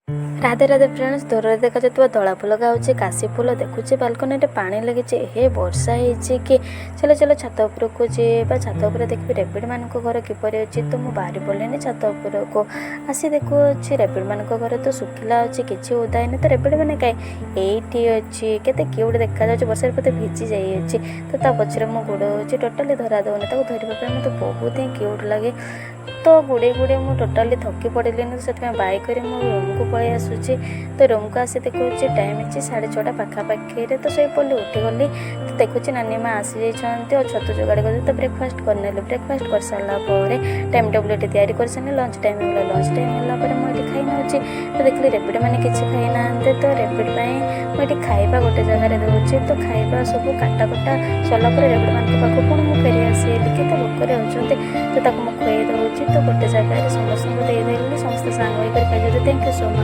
Radhe Radhe friends, दूर देखा जाता धला फुल गाँव काशी फुल देखुचे बालकनी पानी लगी हे वर्षा हो कि चलो चलो छात उपरक जा छात उपर देखिए रेबिड मान घर किपर अच्छी तो मुझे बाहरी पड़े छात उपरक आसी देखुच्छी रेबिड मान घर तो सुखिला अच्छी किसी ओदा है तो रेबिड मैंने कहीं ये अच्छी केते क्यूट देखा वर्षा पते भिजी जाइए तो पचर मो गोड़ हो टोटाली धरा दौनी धरवाई मत बहुत ही क्यूट लगे तो गुड़े गुड़े मुझे टोटाली थकी पड़े से बाइक रूम को पलि आसूची तो रूम को आसी देखुची टाइम अच्छी 6:30 पाखापाखि तो शो पड़ी उठीगली तो देखुची नानी माँ आसी जाइए और छतु जोगाड़ कर तो ब्रेकफास्ट करने ब्रेकफास्ट कर सारापर टाइम टेबुल ये तैयारी कर सारे लंच टाइम है लंच टाइम है मुझे खाई नौ तो देखिए रेबिड मैंने किसी खाई ना तो रेबिड मुझे खाଇବା गोटे जगार दूसरी तो खाଇବା सब काटा कटा सरापर रेबिड मान पाक पुणी मुझे फेरी आसी कि तो भोकर होती तो मुझे खुई दूसरी तो गोटे जगार समस्त देदेली समस्त सांग खाई थैंक यू सो मच।